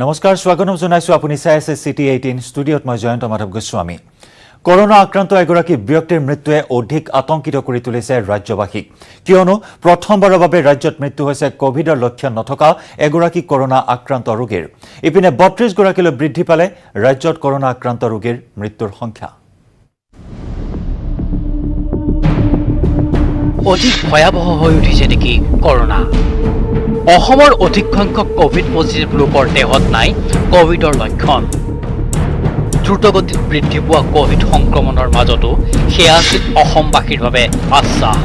নমস্কাৰ স্বাগতম জনাইছো আপুনি চাই আছে সিটি 18 ষ্টুডিঅত মই জয়ন্ত মাধৱ গোস্বামী কৰোনা আক্ৰান্ত এগৰাকী ব্যক্তিৰ মৃত্যুৱে অধিক আতংকিত কৰি তুলিছে ৰাজ্যবাসীক কিয়নো প্ৰথমবাৰৰ বাবে ৰাজ্যত মৃত্যু হৈছে কোভিডৰ লক্ষণ নথকা এগৰাকী কৰোনা আক্ৰান্ত ৰোগীৰ ইপিনে 32 গৰাকীলৈ বৃদ্ধি পালে ৰাজ্যত কৰোনা আক্ৰান্ত ৰোগীৰ মৃত্যুৰ সংখ্যা অধিক ভয়াবহ হৈ উঠিছে নেকি কৰোনা অসমৰ অধিক সংখ্যক কোভিড পজিটিভ লোকৰ দেহত নাই কোভিডৰ লক্ষণ দ্ৰুতগতিত বৃদ্ধি পোৱা কোভিড সংক্ৰমণৰ মাজতো সেয়া আছিল অসমবাসীৰ বাবে আশ্বাস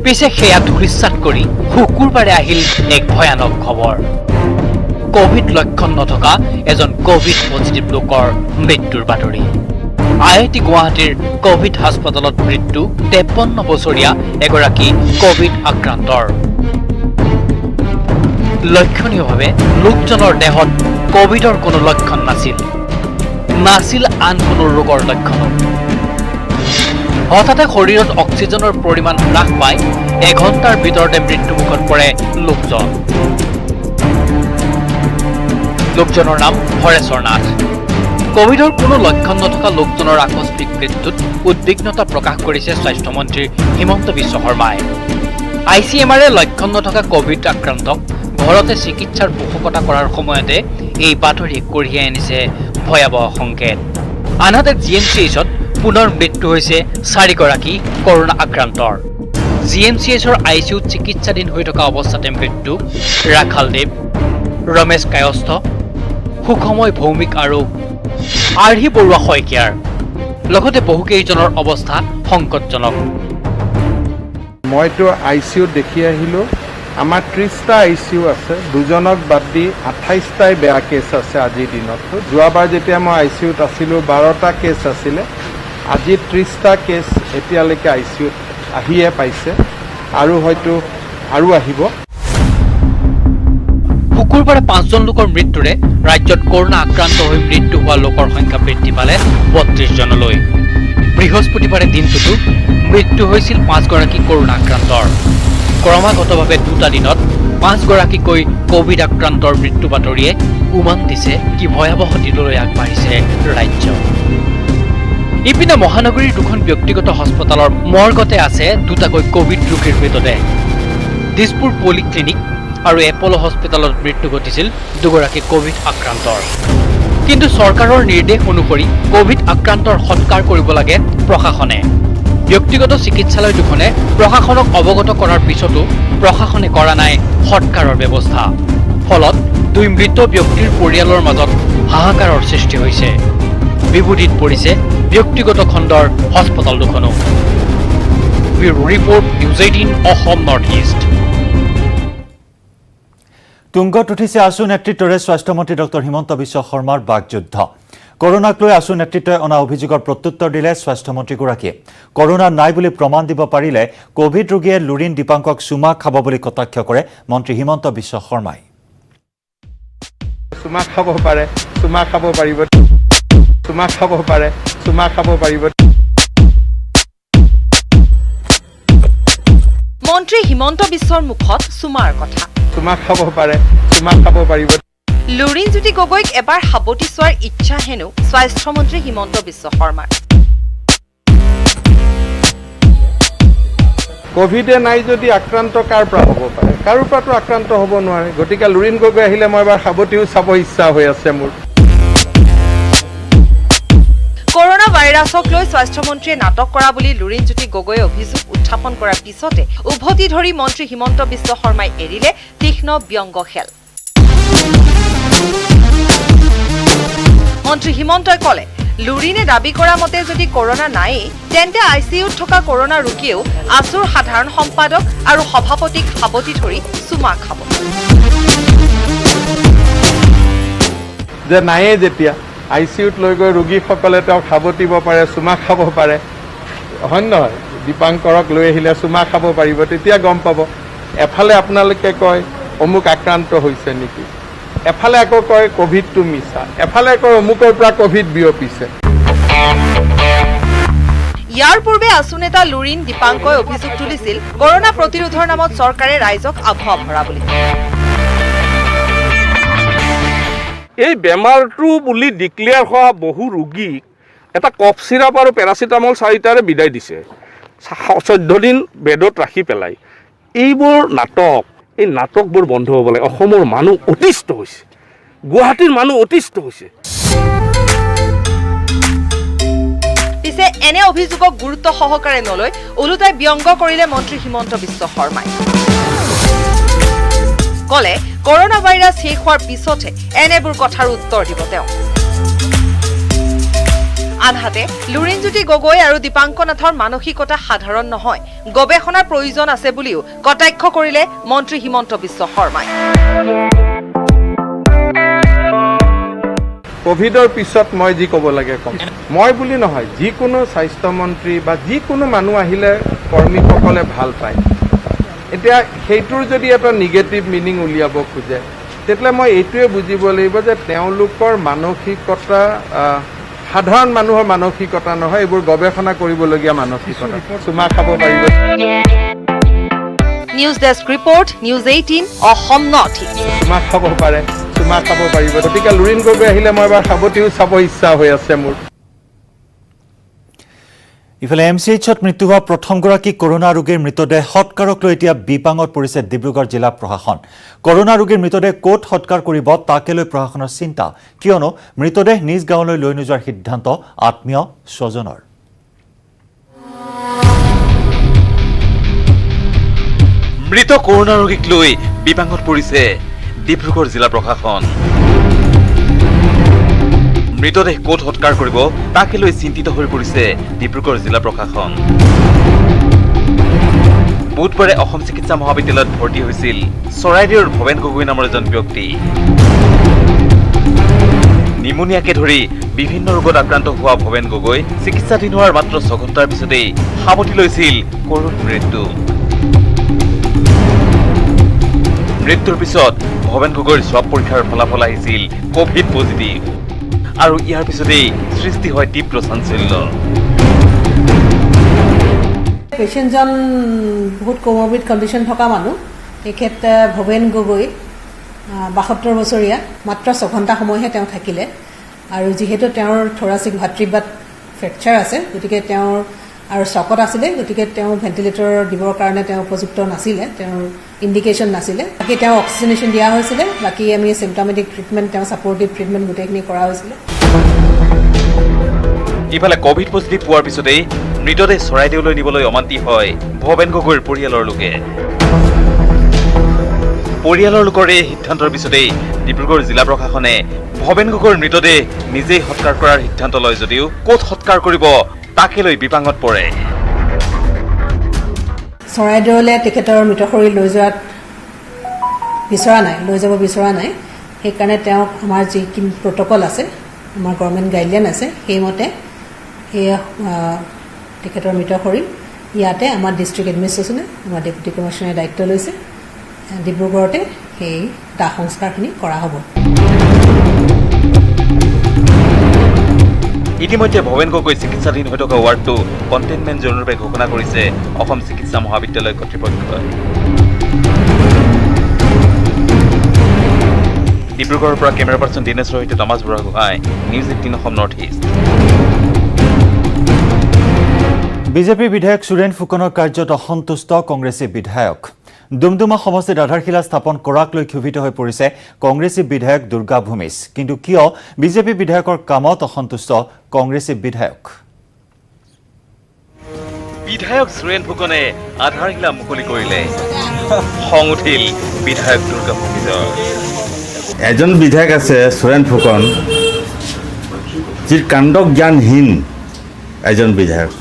পিছে সেয়া ধূলিসাৎ কৰি শুকুৰবাৰে আহিল এক ভয়ানক খবৰ কোভিড লক্ষণ নথকা এজন কোভিড পজিটিভ লোকৰ মৃত্যুৰ বাতৰি আইআইটি গুৱাহাটীৰ কোভিড হাস্পতালত মৃত্যু 53 বছৰীয়া এগৰাকী কোভিড আক্ৰান্তৰ লক্ষণীয়ভাৱে লোকজনৰ দেহত কোভিডৰ কোনো লক্ষণ নাছিল আন কোনো ৰোগৰ লক্ষণ হঠাতে শৰীৰত অক্সিজেনৰ পৰিমাণ হ্ৰাস পায় এঘণ্টাৰ ভিতৰতে মৃত্যুমুখত পৰে লোকজনৰ নাম হৰেশ্বৰ নাথ কোভিডৰ কোনো লক্ষণ নথকা লোকজনৰ আকস্মিক মৃত্যুত উদ্বিগ্নতা প্ৰকাশ কৰিছে স্বাস্থ্যমন্ত্ৰী হিমন্ত বিশ্ব শৰ্মাই আইচিএমআৰে লক্ষণ নথকা কোভিড আক্ৰান্তক ঘৰতে চিকিৎসাৰ পোষকতা কৰাৰ সময়তে এই বাতৰি কঢ়িয়াই আনিছে ভয়াবহ সংকেত আনহাতে জিএমচিএইচত পুনৰ মৃত্যু হৈছে 4 গৰাকী কৰোনা আক্ৰান্তৰ জিএমচিএইচৰ আইচিইউত চিকিৎসাধীন হৈ থকা অৱস্থাতে মৃত্যু ৰাখাল দেৱ ৰমেশ কায়স্থ সুখময় ভৌমিক আৰু আৰহি বৰুৱা শইকীয়াৰ লগতে বহুকেইজনৰ অৱস্থা সংকটজনক মইতো আইচিইউত দেখি আহিলোঁ আমাৰ 30টা আইচিইউ আছে দুজনক বাদ দি 28টাই বেয়া কেছ আছে আজিৰ দিনতো যোৱাবাৰ যেতিয়া মই আইচিইউত আছিলোঁ 12টা কেছ আছিলে আজি 30টা কেছ এতিয়ালৈকে আইচিইউত আহিয়ে পাইছে আৰু হয়তো আৰু আহিব শুকুৰবাৰে 5জন লোকৰ মৃত্যুৰে ৰাজ্যত কৰোনা আক্ৰান্ত হৈ মৃত্যু হোৱা লোকৰ সংখ্যা বৃদ্ধি পালে 32 জনলৈ বৃহস্পতিবাৰে দিনটোতো মৃত্যু হৈছিল 5 গৰাকী কৰোনা আক্ৰান্তৰ ক্ৰমাগতভাৱে দুটা দিনত 5 গৰাকীকৈ কোভিড আক্ৰান্তৰ মৃত্যু বাতৰিয়ে উমান দিছে কি ভয়াবহ দিনলৈ আগবাঢ়িছে ৰাজ্য ইপিনে মহানগৰীৰ দুখন ব্যক্তিগত হাস্পতালৰ মৰ্গতে আছে দুটাকৈ কোভিড ৰোগীৰ মৃতদেহ দিছপুৰ পলিক্লিনিক আৰু এপল হস্পিটালত মৃত্যু ঘটিছিল দুগৰাকী কোভিড আক্ৰান্তৰ কিন্তু চৰকাৰৰ নিৰ্দেশ অনুসৰি কোভিড আক্ৰান্তৰ সৎকাৰ কৰিব লাগে প্ৰশাসনে ব্যক্তিগত চিকিৎসালয় দুখনে প্ৰশাসনক অৱগত কৰাৰ পিছতো প্ৰশাসনে কৰা নাই সৎকাৰৰ ব্যৱস্থা ফলত দুই মৃত ব্যক্তিৰ পৰিয়ালৰ মাজত হাহাকাৰৰ সৃষ্টি হৈছে বিভূতিত পৰিছে ব্যক্তিগত খণ্ডৰ হাস্পতাল দুখনো report news 18 Assam north east তুংগত উঠিছে আছু নেতৃত্বৰে স্বাস্থ্যমন্ত্ৰী ডক্টৰ হিমন্ত বিশ্ব শৰ্মাৰ বাকযুদ্ধ কৰোনাক লৈ আছু নেতৃত্বই অনা অভিযোগৰ প্ৰত্যুত্তৰ দিলে স্বাস্থ্যমন্ত্ৰীগৰাকীয়ে কৰোনা নাই বুলি প্ৰমাণ দিব পাৰিলে কোভিড ৰোগীয়ে লুৰিন দীপাংকক চুমা খাব বুলি কটাক্ষ কৰে মন্ত্ৰী হিমন্ত বিশ্ব শৰ্মাই চুমা খাব পাৰে চুমা খাব পাৰিব চুমা খাব পাৰে চুমা খাব পাৰিব মন্ত্ৰী হিমন্ত বিশ্বৰ মুখত চুমাৰ কথা চুমা খাব পাৰে চুমা খাব পাৰিব লুৰিনজ্যোতি গগৈক এবাৰ হাবতি চোৱাৰ ইচ্ছা হেনো স্বাস্থ্যমন্ত্ৰী হিমন্ত বিশ্ব শৰ্মাৰ কোভিডে নাই যদি আক্ৰান্ত কাৰ পৰা হ'ব পাৰে কাৰো পৰাতো আক্ৰান্ত হ'ব নোৱাৰে গতিকে লুৰিন গগৈ আহিলে মই এবাৰ হাবতিও চাব ইচ্ছা হৈ আছে মোৰ কৰোনা ভাইৰাছক লৈ স্বাস্থ্যমন্ত্ৰীয়ে নাটক কৰা বুলি লুৰিনজ্যোতি গগৈয়ে অভিযোগ উত্থাপন কৰাৰ পিছতে উভতি ধৰি মন্ত্ৰী হিমন্ত বিশ্ব শৰ্মাই এৰিলে তীক্ষ্ণ ব্যংগ খেল মন্ত্ৰী হিমন্তই কলে লুৰিনে দাবী কৰা মতে যদি কৰোনা নাই তেন্তে আইচিইউত থকা কৰোনা ৰোগীয়েও আছুৰ সাধাৰণ সম্পাদক আৰু সভাপতিক হাবতি ধৰি চুমা খাব যে নাইয়ে যেতিয়া আইচিইউত লৈ গৈ ৰোগীসকলে তেওঁক হাবতিব পাৰে চুমা খাব পাৰে হয় নহয় দীপাংকৰক লৈ আহিলে চুমা খাব পাৰিব তেতিয়া গম পাব এফালে আপোনালোকে কয় অমুক আক্ৰান্ত হৈছে নেকি এফালে আকৌ কয় কোভিডটো মিছা এফালে কয় অমুকৰ পৰা কোভিড বিয়পিছে ইয়াৰ পূৰ্বে আছু নেতা লুৰিন দীপাংকই অভিযোগ তুলিছিল কৰোনা প্ৰতিৰোধৰ নামত চৰকাৰে ৰাইজক আভুৱা ভৰা বুলি এই বেমাৰটো বুলি ডিক্লেয়াৰ হোৱা বহু ৰোগীক এটা কফ চিৰাপ আৰু পেৰাচিটামল 4টাৰে বিদায় দিছে 14 দিন বেডত ৰাখি পেলাই এইবোৰ নাটক এই নাটকবোৰ বন্ধ হ'ব লাগে অসমৰ মানুহ অতিষ্ঠ হৈছে গুৱাহাটীৰ মানুহ অতিষ্ঠ হৈছে পিছে এনে অভিযোগক গুৰুত্ব সহকাৰে নলৈ ওলোটাই ব্যংগ কৰিলে মন্ত্ৰী হিমন্ত বিশ্ব শৰ্মাই কলে কৰোনা ভাইৰাছ শেষ হোৱাৰ পিছতে এনেবোৰ কথাৰ উত্তৰ দিব তেওঁ আনহাতে লুৰিণজ্যোতি গগৈ আৰু দীপাংকনাথৰ মানসিকতা সাধাৰণ নহয় গৱেষণাৰ প্ৰয়োজন আছে বুলিও কটাক্ষ কৰিলে মন্ত্ৰী হিমন্ত বিশ্ব শৰ্মাই কোভিডৰ পিছত মই যি ক'ব লাগে কম মই বুলি নহয় যিকোনো স্বাস্থ্যমন্ত্ৰী বা যিকোনো মানুহ আহিলে কৰ্মীসকলে ভাল পায় এতিয়া সেইটোৰ যদি এটা নিগেটিভ মিনিং উলিয়াব খোজে তেতিয়াহ'লে মই এইটোৱে বুজিব লাগিব যে তেওঁলোকৰ মানসিকতা সাধাৰণ মানুহৰ মানসিকতা নহয় এইবোৰ গৱেষণা কৰিবলগীয়া মানসিকতা চুমা খাব পাৰিব news desk report news 18 Assam north চুমা খাব পাৰে চুমা খাব পাৰিব গতিকে লুৰিণ গগৈ আহিলে মই এবাৰ সাৱটিও চাব ইচ্ছা হৈ আছে মোৰ ইফালে MCHত মৃত্যু হোৱা প্ৰথমগৰাকী কৰোনা ৰোগীৰ মৃতদেহ সৎকাৰক লৈ এতিয়া বিপাঙত পৰিছে ডিব্ৰুগড় জিলা প্ৰশাসন কৰোনা ৰোগীৰ মৃতদেহ ক'ত সৎকাৰ কৰিব তাকে লৈ প্ৰশাসনৰ চিন্তা কিয়নো মৃতদেহ নিজ গাঁৱলৈ লৈ নোযোৱাৰ সিদ্ধান্ত আত্মীয় স্বজনৰ মৃত কৰোনা ৰোগীক লৈ বিপাঙত পৰিছে ডিব্ৰুগড় জিলা প্ৰশাসন মৃতদেহ ক'ত সৎকাৰ কৰিব তাকে লৈ চিন্তিত হৈ পৰিছে ডিব্ৰুগড় জিলা প্ৰশাসন বুধবাৰে অসম চিকিৎসা মহাবিদ্যালয়ত ভৰ্তি হৈছিল চৰাইদেউৰ ভৱেন গগৈ নামৰ এজন ব্যক্তি নিমুনিয়াকে ধৰি বিভিন্ন ৰোগত আক্ৰান্ত হোৱা ভৱেন গগৈ চিকিৎসাধীন হোৱাৰ মাত্ৰ 6 ঘণ্টাৰ পিছতেই সাৱটি লৈছিল কৰোনা মৃত্যু মৃত্যুৰ পিছত ভৱেন গগৈৰ স্বাব পৰীক্ষাৰ ফলাফল আহিছিল কোভিড পজিটিভ আৰু ইয়াৰ পিছতেই সৃষ্টি হয় তীব্ৰ চাঞ্চল্য পেশেণ্টজন বহুত কোমৰবিড কণ্ডিশ্যন থকা মানুহ এখেত ভৱেন গগৈ 72 বছৰীয়া মাত্ৰ 6 ঘণ্টা সময়হে তেওঁ থাকিলে আৰু যিহেতু তেওঁৰ থোৰাচিক ভাতৃবাদ ফ্ৰেকচাৰ আছে গতিকে তেওঁৰ আৰু চকত আছিলে গতিকে তেওঁ ভেণ্টিলেটৰ দিবৰ কাৰণে তেওঁ উপযুক্ত নাছিলে তেওঁৰ ইণ্ডিকেশ্যন নাছিলে বাকী তেওঁ অক্সিজেনেশ্যন দিয়া হৈছিলে বাকী আমি চিম্পটমেটিক ট্ৰিটমেণ্ট তেওঁ ছাপৰ্টিভ ট্ৰিটমেণ্ট গোটেইখিনি কৰা হৈছিলে ইফালে কোভিড পজিটিভ পোৱাৰ পিছতেই মৃতদেহ চৰাইদেউলৈ নিবলৈ অমান্তি হয় ভৱেন গগৈৰ পৰিয়ালৰ লোকে পৰিয়ালৰ লোকৰ এই সিদ্ধান্তৰ পিছতেই ডিব্ৰুগড় জিলা প্ৰশাসনে ভৱেন গগৈৰ মৃতদেহ নিজেই সৎকাৰ কৰাৰ সিদ্ধান্ত লয় যদিও ক'ত সৎকাৰ কৰিব তাকে লৈ বিপাঙত পৰে চৰাইদেউলৈ তেখেতৰ মৃতশৰীৰ লৈ যাব বিচৰা নাই সেইকাৰণে তেওঁক আমাৰ যি প্ৰট'কল আছে আমাৰ গভৰ্ণমেণ্ট গাইডলাইন আছে সেইমতে সেই তেখেতৰ মৃতশৰীৰ ইয়াতে আমাৰ ডিষ্ট্ৰিক্ট এডমিনিষ্ট্ৰেশ্যনে আমাৰ ডেপুটি কমিশ্যনাৰে দায়িত্ব লৈছে ডিব্ৰুগড়তে সেই দাহ সংস্কাৰখিনি কৰা হ'ব ইতিমধ্যে ভৱেন গগৈ চিকিৎসাধীন হৈ থকা ৱাৰ্ডটো কণ্টেইনমেণ্ট জ'নৰূপে ঘোষণা কৰিছে অসম চিকিৎসা মহাবিদ্যালয় কৰ্তৃপক্ষই ডিব্ৰুগড়ৰ পৰা কেমেৰা পাৰ্চন দিনেশৰ সৈতে Thomas Buragohain news 18 Assam north east BJP বিধায়ক সুৰেন ফুকনৰ কাৰ্যত অসন্তুষ্ট কংগ্ৰেছী বিধায়ক ডুমডুমা সমষ্টিত আধাৰশিলা স্থাপন কৰাক লৈ ক্ষোভিত হৈ পৰিছে কংগ্ৰেছী বিধায়ক দুৰ্গা ভূমিজ কিন্তু কিয় বিজেপি বিধায়কৰ কামত অসন্তুষ্ট কংগ্ৰেছী বিধায়ক বিধায়ক সুৰেন ফুকনে আধাৰশিলা মুকলি কৰিলে খং উঠিল বিধায়ক দুৰ্গা ভূমিজৰ এজন বিধায়ক আছে সুৰেন ফুকন যি কাণ্ড জ্ঞানহীন এজন বিধায়ক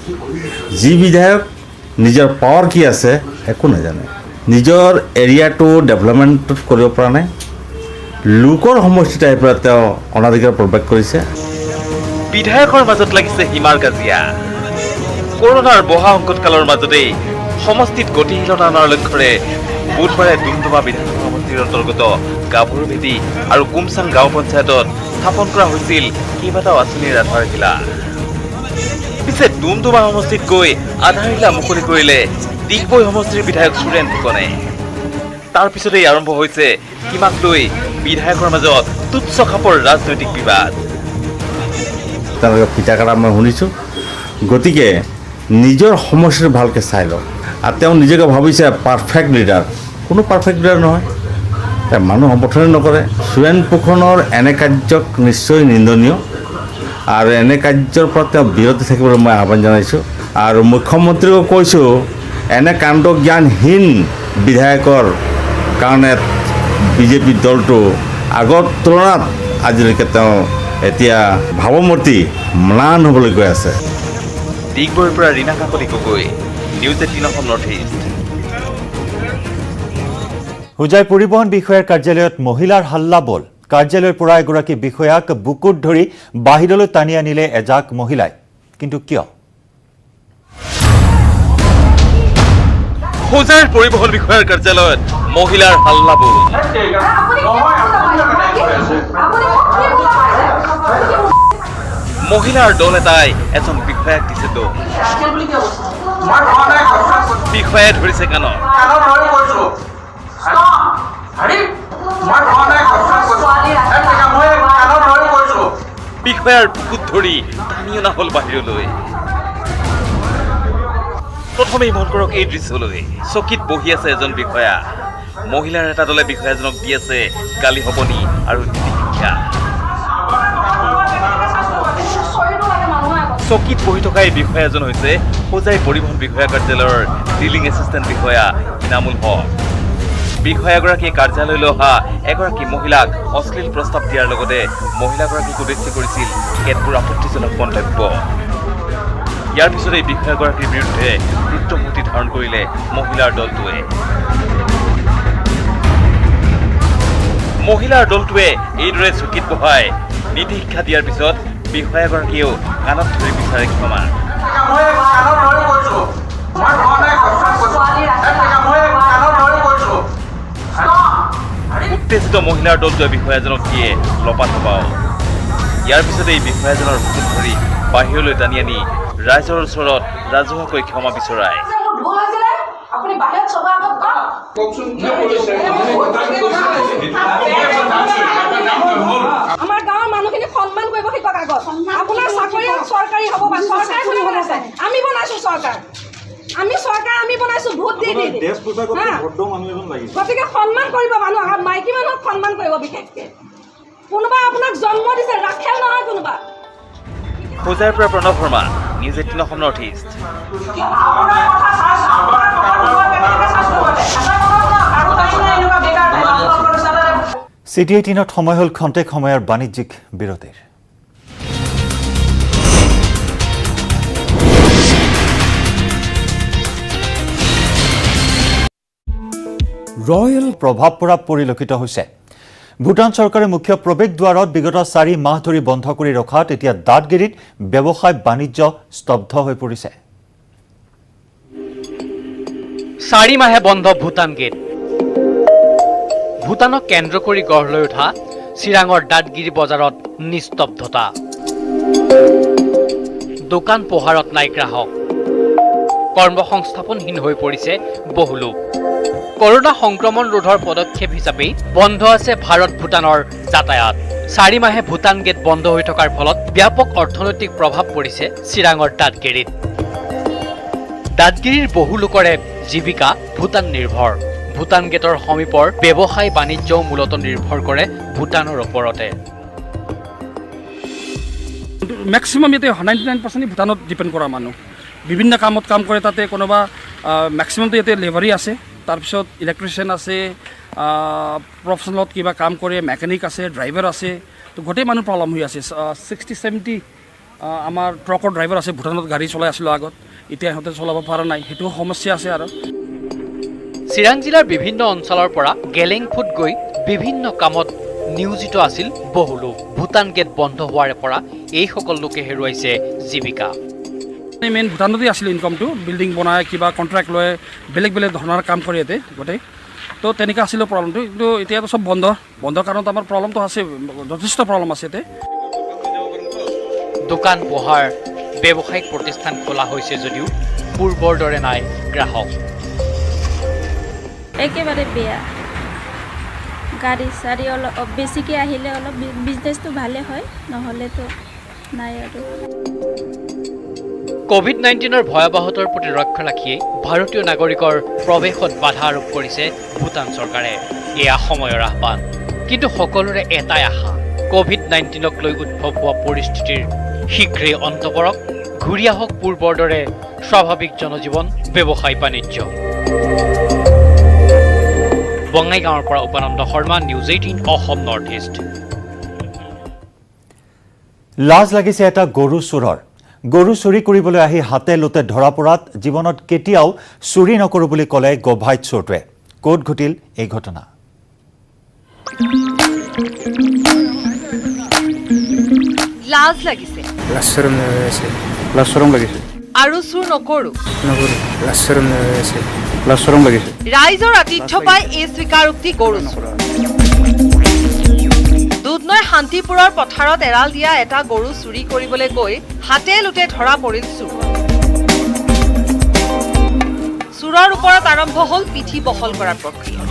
যি বিধায়ক নিজৰ পাৱাৰ কি আছে একো নাজানে নিজৰ এৰিয়াটো ডেভেলপমেণ্ট কৰিব পৰা নাই লোকৰ সমষ্টিত আহি পেলাই তেওঁ অনাধিকাৰ প্ৰৱেশ কৰিছে বিধায়কৰ মাজত লাগিছে হিমাৰ কাজিয়া কৰোনাৰ বহা সংকটকালৰ মাজতেই সমষ্টিত গতিশীলতা অনাৰ লক্ষ্যৰে বুধবাৰে ডুমডুমা বিধানসভা সমষ্টিৰ অন্তৰ্গত গাভৰুভেটি আৰু কুমচাং গাঁও পঞ্চায়তত স্থাপন কৰা হৈছিল কেইবাটাও আঁচনিৰ আধাৰশিলা পিছে ডুমডুমা সমষ্টিত গৈ আধাৰশিলা মুকলি কৰিলে ডিগবৈ সমষ্টিৰ বিধায়ক সুৰেন ফুকনে তাৰ পিছতেই আৰম্ভ হৈছে সীমাক লৈ বিধায়কৰ মাজত তুচ্ছ খাপৰ ৰাজনৈতিক বিবাদ। তেওঁলোকে পিঠা কটা মই শুনিছোঁ। গতিকে নিজৰ সমস্যাটো ভালকৈ চাই লওক। আৰু তেওঁ নিজকে ভাবিছে পাৰফেক্ট লিডাৰ। কোনো পাৰফেক্ট লিডাৰ নহয়। তেওঁ মানুহ সমৰ্থনে নকৰে। সুৰেণ ফুকনৰ এনে কাৰ্যক নিশ্চয় নিন্দনীয় আৰু এনে কাৰ্যৰ পৰা তেওঁ বিৰত থাকিবলৈ মই আহ্বান জনাইছোঁ। আৰু মুখ্যমন্ত্ৰীকো কৈছোঁ এনে কাণ্ড জ্ঞানহীন বিধায়কৰ কাৰণে বিজেপি দলটো আগৰ তুলনাত আজিলৈকে তেওঁ এতিয়া ভাৱমূৰ্তি ম্লান হ'বলৈ গৈ আছে। ডিগবৈৰ পৰা Rina Kakoli Gogoi, news 18 Assam north east. Hojai পৰিবহণ বিষয়াৰ কাৰ্যালয়ত মহিলাৰ হাল্লা বল। কাৰ্যালয়ৰ পৰা এগৰাকী বিষয়াক বুকুত ধৰি বাহিৰলৈ টানি আনিলে এজাক মহিলাই। কিন্তু কিয়? হোজাইৰ পৰিবহণ বিষয়াৰ কাৰ্যালয়ত মহিলাৰ হাল্লাবোল। মহিলাৰ দল এটাই এজন বিষয়াক দিছে দোষ। বিষয়াই ধৰিছে কাণত। বিষয়াৰ বুকুত ধৰি টানি অনা হ'ল বাহিৰলৈ। প্ৰথমেই মন কৰক এই দৃশ্যলৈ। চকীত বহি আছে এজন বিষয়া। মহিলাৰ এটা দলে বিষয়াজনক দি আছে গালি হবনি আৰু নীতি শিক্ষা। চকীত বহি থকা এই বিষয়াজন হৈছে হোজাই পৰিবহণ বিষয়া কাৰ্যালয়ৰ ডিলিং এছিষ্টেণ্ট বিষয়া ইনামুল হক। বিষয়াগৰাকীয়ে কাৰ্যালয়লৈ অহা এগৰাকী মহিলাক অশ্লীল প্ৰস্তাৱ দিয়াৰ লগতে মহিলাগৰাকীক উদ্দেশ্য কৰিছিল কেতবোৰ আপত্তিজনক মন্তব্য। ইয়াৰ পিছতে এই বিষয়াগৰাকীৰ বিৰুদ্ধে কৃত্ৰিমূৰ্তি ধাৰণ কৰিলে মহিলাৰ দলটোৱে। মহিলাৰ দলটোৱে এইদৰে চকীত বহাই নীতি শিক্ষা দিয়াৰ পিছত বিষয়াগৰাকীয়েও কাণত ধৰি বিচাৰে ক্ষমা। উত্তেজিত মহিলাৰ দলটোৱে বিষয়াজনক দিয়ে লপাথপাও। ইয়াৰ পিছতে এই বিষয়াজনৰ বুকুত ধৰি বাহিৰলৈ টানি আনি ৰাইজৰ ওচৰত ৰাজহুৱাকৈ ক্ষমা বিচৰায়। আমাৰ গাঁৱৰ মানুহখিনি সন্মান কৰিব শিকক আগত। আপোনাৰ চাকৰি চৰকাৰী হ'ব বা চৰকাৰে কোনে বনাইছে? আমি বনাইছো চৰকাৰ। আমি চৰকাৰ আমি বনাইছো ভোট দি দি। গতিকে সন্মান কৰিব মানুহ। মাইকী মানুহক সন্মান কৰিব বিশেষকে। কোনোবা আপোনাক জন্ম দিছে, ৰাখেল নহয় কোনোবা। হোজাইৰ পৰা Pranab Sharma, news 18 Assam north east. City 18ত সময় হ'ল খন্তেক সময়ৰ বাণিজ্যিক বিৰতিৰ। ৰয়েল প্ৰভাৱ পৰা পৰিলক্ষিত হৈছে। ভূটান চৰকাৰে মুখ্য প্ৰৱেশ দ্বাৰত বিগত 4 মাহ ধৰি বন্ধ কৰি ৰখাত এতিয়া দাঁতগিৰিত ব্যৱসায় বাণিজ্য স্তব্ধ হৈ পৰিছে। 4 মাহে বন্ধ ভূটান গেট। ভূটানক কেন্দ্ৰ কৰি গঢ় লৈ উঠা চিৰাঙৰ দাঁতগিৰি বজাৰত নিস্তব্ধতা। দোকান পোহাৰত নাই গ্ৰাহক। কৰ্মসংস্থাপনহীন হৈ পৰিছে বহু লোক। কৰোনা সংক্ৰমণ ৰোধৰ পদক্ষেপ হিচাপে বন্ধ আছে ভাৰত ভূটানৰ যাতায়াত। 4 মাহে ভূটান গেট বন্ধ হৈ থকাৰ ফলত ব্যাপক অৰ্থনৈতিক প্ৰভাৱ পৰিছে চিৰাঙৰ দাঁতগিৰিত। দাঁতগিৰিৰ বহু লোকৰে জীৱিকা ভূটান নিৰ্ভৰ। ভূটান গেটৰ সমীপৰ ব্যৱসায় বাণিজ্যও মূলত নিৰ্ভৰ কৰে ভূটানৰ ওপৰতে। মেক্সিমাম ইয়াতে 99% ভূটানত ডিপেণ্ড কৰা মানুহ। বিভিন্ন কামত কাম কৰে তাতে। কোনোবা মেক্সিমামটো ইয়াতে লেবাৰী আছে, তাৰপিছত ইলেক্ট্ৰিচিয়ান আছে, প্ৰফেশ্যনেলত কিবা কাম কৰে, মেকানিক আছে, ড্ৰাইভাৰ আছে। তো গোটেই মানুহ প্ৰব্লেম হৈ আছে। 60-70 আমাৰ ট্ৰাকৰ ড্ৰাইভাৰ আছে ভূটানত গাড়ী চলাই আছিলোঁ আগত। এতিয়া সিহঁতে চলাব পৰা নাই, সেইটো সমস্যা আছে। আৰু চিৰাং জিলাৰ বিভিন্ন অঞ্চলৰ পৰা গেলেংফুট গৈ বিভিন্ন কামত নিয়োজিত আছিল বহু লোক। ভূটান গেট বন্ধ হোৱাৰে পৰা এইসকল লোকে হেৰুৱাইছে জীৱিকা। মেইন ভূটানতে আছিলে ইনকামটো। বিল্ডিং বনাই কিবা কণ্ট্ৰেক্ট লৈ বেলেগ বেলেগ ধৰণৰ কাম কৰি ইয়াতে গোটেই। তো তেনেকৈ আছিলে প্ৰব্লেমটো। কিন্তু এতিয়াতো চব বন্ধৰ কাৰণত আমাৰ প্ৰব্লেমটো আছে, যথেষ্ট প্ৰব্লেম আছে ইয়াতে। দোকান পোহাৰ ব্যৱসায়িক প্ৰতিষ্ঠান খোলা হৈছে যদিও পূৰ্বৰ দৰে নাই গ্ৰাহক। একেবাৰে বেয়া। গাড়ী চাৰি অলপ বেছিকৈ আহিলে অলপ বিজনেছটো ভালে হয় নহ'লেতো নাই আৰু কোভিড-19ৰ ভয়াৱহতাৰ প্ৰতি লক্ষ্য ৰাখিয়ে ভাৰতীয় নাগৰিকৰ প্ৰৱেশত বাধা আৰোপ কৰিছে ভূটান চৰকাৰে এয়া সময়ৰ আহ্বান কিন্তু সকলোৰে এটাই আশা কোভিড-19ক লৈ উদ্ভৱ হোৱা পৰিস্থিতিৰ শীঘ্ৰেই অন্ত পৰক ঘূৰি আহক পূৰ্বৰ দৰে স্বাভাৱিক জনজীৱন ব্যৱসায় বাণিজ্য বঙাইগাঁৱৰ পৰা Upananda Sharma news 18 Assam north east লাজ লাগিছে এটা গৰু চোৰৰ গৰু চুৰি কৰিবলৈ আহি হাতে লোতে ধৰা পৰাত জীৱনত কেতিয়াও চুৰি নকৰো বুলি ক'লে গোভাইট চোৰটোৱে ক'ত ঘটিল এই ঘটনা লাজ লাগিছে লাজ লাগিছে আৰু চুৰ নকৰো লাজ লাগিছে ৰাইজৰ আতিথ্য পাই এই স্বীকাৰোক্তি গৰু চোৰ দুধনৈ শান্তিপুৰৰ পথাৰত এৰাল দিয়া এটা গৰু চুৰি কৰিবলৈ গৈ হাতে লোতে ধৰা পৰিল চুৰ চুৰৰ ওপৰত আৰম্ভ হ'ল পিঠি বহল কৰাৰ প্ৰক্ৰিয়া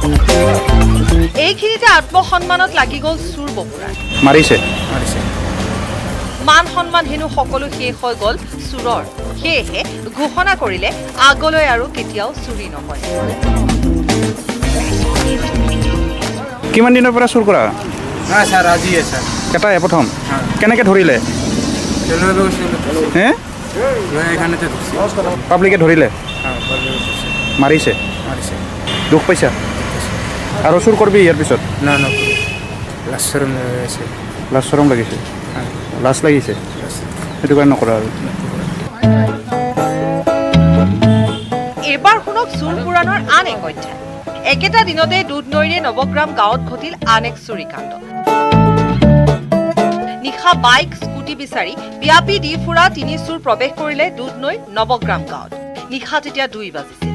এইখিনিতে আত্মসন্মানত লাগি গ'ল চুৰ বপুৰাৰ মাৰিছে মান সন্মান হেনো সকলো শেষ হৈ গ'ল চুৰৰ সেয়েহে ঘোষণা কৰিলে আগলৈ আৰু কেতিয়াও চুৰি নহয় কিমান দিনৰ পৰা চুৰ কৰা না স্যাৰ আজি স্যাৰ কেটাই প্ৰথম কেনেকৈ ধৰিলে হে এখানে পাব্লিকে ধৰিলে মাৰিছে দুখ পাইছা আৰু চুৰ কৰিবি ইয়াৰ পিছত না না লাজ চৰম লাগিছে লাজ লাগিছে সেইটো কাৰণে নকৰা আৰু এবাৰ শুনক চুৰ পুৰাণৰ আন এক অধ্যায় একেটা দিনতে দুধনৈৰে নৱগ্ৰাম গাঁৱত ঘটিল আন এক চুৰিকাণ্ড নিশা বাইক স্কুটি বিচাৰি বিয়াপি দি ফুৰা তিনি চুৰ প্ৰৱেশ কৰিলে দুধনৈ নৱগ্ৰাম গাঁৱত নিশা তেতিয়া 2 বাজিছিল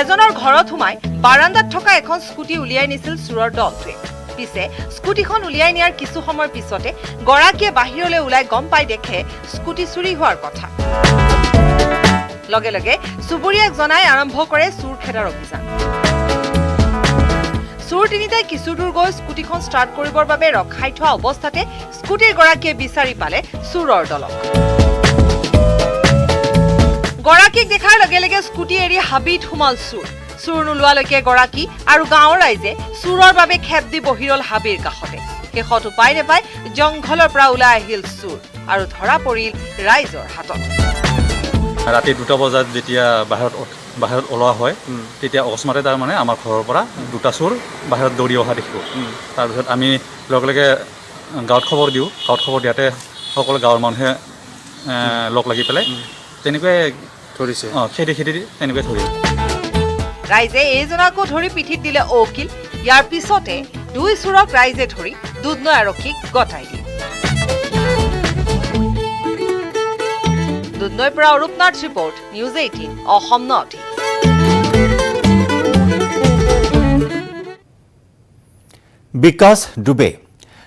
এজনৰ ঘৰত সোমাই বাৰান্দাত থকা এখন স্কুটি উলিয়াই নিছিল চুৰৰ দলটোৱে পিছে স্কুটিখন উলিয়াই নিয়াৰ কিছু সময়ৰ পিছতে গৰাকীয়ে বাহিৰলৈ ওলাই গম পাই দেখে স্কুটি চুৰি হোৱাৰ কথা লগে লগে চুবুৰীয়াক জনাই আৰম্ভ কৰে চুৰ খেদাৰ অভিযান চুৰ তিনিটাই কিছু দূৰ গৈ স্কুটিখন ষ্টাৰ্ট কৰিবৰ বাবে ৰখাই থোৱা অৱস্থাতে স্কুটিৰ গৰাকীয়ে বিচাৰি পালে চুৰৰ দলক গৰাকীক দেখাৰ লগে লগে স্কুটি এৰি হাবিত সোমাল চুৰ নোলোৱালৈকে গৰাকী আৰু গাঁৱৰ ৰাইজে চুৰৰ বাবে খেপ দি বহি ৰল হাবিৰ কাষতে শেষত উপায় নাপাই জংঘলৰ পৰা ওলাই আহিল চুৰ আৰু ধৰা পৰিল ৰাইজৰ হাতত ৰাতি 2টা বজাত যেতিয়া বাহিৰত ওলোৱা হয় তেতিয়া অকস্মাতে তাৰমানে আমাৰ ঘৰৰ পৰা 2টা চোৰ বাহিৰত দৌৰি অহা দেখিলোঁ তাৰপিছত আমি লগে লগে গাঁৱত খবৰ দিওঁ গাঁৱত খবৰ দিয়াতে সকলো গাঁৱৰ মানুহে লগ লাগি পেলাই তেনেকৈ ধৰিছে খেদি তেনেকৈ ধৰিলে ৰাইজে এইজনাকো ধৰি পিঠিত দিলে অকিল ইয়াৰ পিছতে 2 চুৰক ৰাইজে ধৰি দুধনৈ আৰক্ষীক গতাই দিলে দুধনৈৰ পৰা অৰূপনাথ ৰিপৰ্ট নিউজ 18 অসম নৰ্থ বিকাশ ডুবে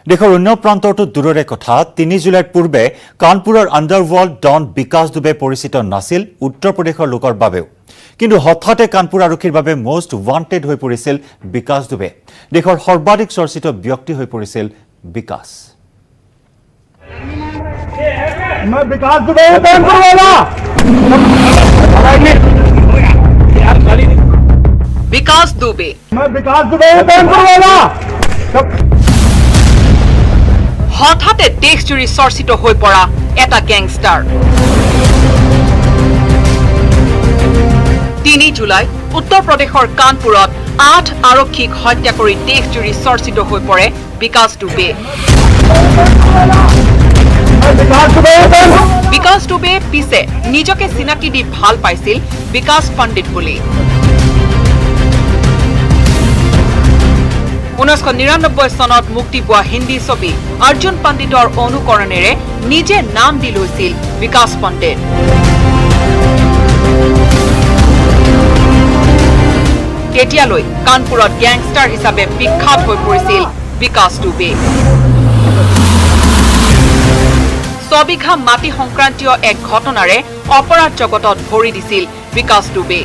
দেশৰ অন্য প্ৰান্তৰটো দূৰৰে কথা 3 জুলাইৰ পূৰ্বে কানপুৰৰ আণ্ডাৰৱৰ্ল্ড ডন বিকাশ ডুবে পৰিচিত নাছিল উত্তৰ প্ৰদেশৰ লোকৰ বাবেও কিন্তু হঠাতে কানপুৰ আৰক্ষীৰ বাবে মোষ্ট ৱান্টেড হৈ পৰিছিল বিকাশ ডুবে দেশৰ সৰ্বাধিক চৰ্চিত ব্যক্তি হৈ পৰিছিল বিকাশ विकास दुबे कानपुर वाला विकास दुबे कानपुर वाला হঠাতে দেশ জুৰি চৰ্চিত হৈ পৰা এটা গেংষ্টাৰ 3 জুলাই উত্তৰ প্ৰদেশৰ কানপুৰত 8 আৰক্ষীক হত্যা কৰি দেশ জুৰি চৰ্চিত হৈ পৰে বিকাশ ডুবে বিকাশ ডুবে পিছে নিজকে চিনাকি দি ভাল পাইছিল বিকাশ পণ্ডিত বুলি 1999 চনত মুক্তি পোৱা হিন্দী ছবি অৰ্জুন পণ্ডিতৰ অনুকৰণেৰে নিজে নাম দি লৈছিল বিকাশ পণ্ডিত তেতিয়ালৈ কানপুৰত গ্যাংষ্টাৰ হিচাপে বিখ্যাত হৈ পৰিছিল বিকাশ ডুবে ছবিঘা মাটি সংক্ৰান্তীয় এক ঘটনাৰে অপৰাধ জগতত ভৰি দিছিল বিকাশ ডুবে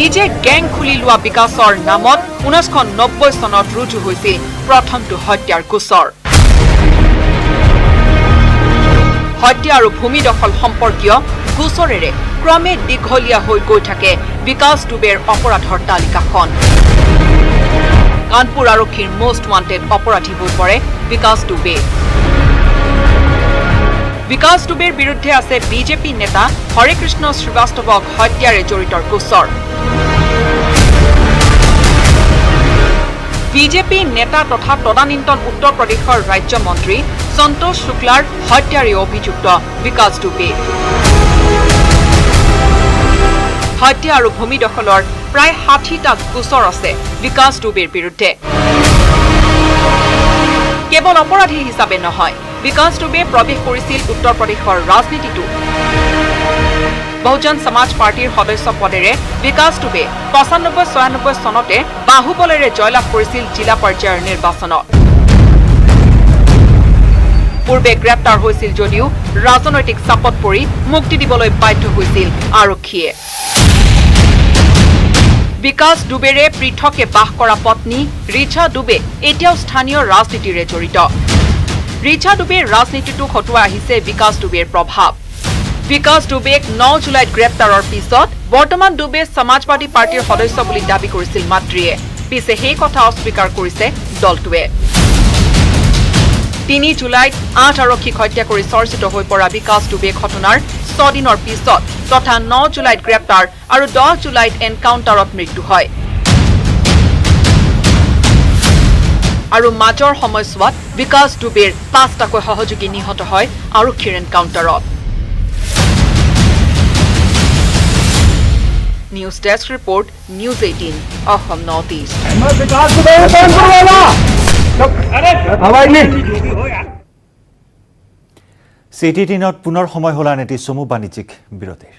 নিজে গেং খুলি লোৱা বিকাশৰ নামত 1990 চনত ৰুজু হৈছিল প্ৰথমটো হত্যাৰ গোচৰ হত্যা আৰু ভূমি দখল সম্পৰ্কীয় গোচৰেৰে ক্ৰমে দীঘলীয়া হৈ গৈ থাকে বিকাশ দুবেৰ অপৰাধৰ তালিকাখন কানপুৰ আৰক্ষীৰ মোষ্ট ৱান্টেড অপৰাধী হৈ পৰে বিকাশ দুবে বিকাশ দুবেৰ বিৰুদ্ধে আছে বিজেপি নেতা হৰে কৃষ্ণ শ্ৰীবাস্তৱক হত্যাৰে জড়িতৰ গোচৰ বিজেপি নেতা তথা তদানীন্তন উত্তৰ প্ৰদেশৰ ৰাজ্যমন্ত্ৰী সন্তোষ শুক্লাৰ হত্যাৰে অভিযুক্ত বিকাশ দুবে হত্যা আৰু ভূমি দখলৰ প্ৰায় 60টা গোচৰ আছে বিকাশ দুবেৰ বিৰুদ্ধে কেৱল অপৰাধী হিচাপে নহয় বিকাশ দুবে প্ৰৱেশ কৰিছিল উত্তৰ প্ৰদেশৰ ৰাজনীতিটো বহুজন সমাজ পাৰ্টিৰ সদস্য পদেৰে বিকাশ দুবে 95-96 চনতে বাহুবলেৰে জয়লাভ কৰিছিল জিলা পৰ্যায়ৰ নিৰ্বাচনত পূৰ্বে গ্ৰেপ্তাৰ হৈছিল যদিও ৰাজনৈতিক চাপত পৰি মুক্তি দিবলৈ বাধ্য হৈছিল আৰক্ষীয়ে বিকাশ দুবেৰে পৃথকে বাস কৰা পত্নী ৰিচা দুবে এতিয়াও স্থানীয় ৰাজনীতিৰে জড়িত ৰিচা দুবেৰ ৰাজনীতিটো খটুৱাই আহিছে বিকাশ দুবেৰ প্ৰভাৱ বিকাশ দুবেক 9 জুলাইত গ্ৰেপ্তাৰৰ পিছত বৰ্তমান দুবে সমাজবাদী পাৰ্টিৰ সদস্য বুলি দাবী কৰিছিল মাতৃয়ে পিছে সেই কথা অস্বীকাৰ কৰিছে দলটোৱে 3 জুলাইত 8 আৰক্ষীক হত্যা কৰি চৰ্চিত হৈ পৰা বিকাশ দুবে ঘটনাৰ 6 দিনৰ পিছত তথা 9 জুলাইত গ্ৰেপ্তাৰ আৰু 10 জুলাইত এনকাউণ্টাৰত মৃত্যু হয় আৰু মাজৰ সময়ছোৱাত বিকাশ দুবেৰ 5টাকৈ সহযোগী নিহত হয় আৰক্ষীৰ এনকাউণ্টাৰত news desk report news 18 Assam north east मैं विकास दुबे कानपुर वाला हवाई नहीं চিটি 3ত পুনৰ সময় হলা নেটি চমু বাণিজ্যিক বিৰতিৰ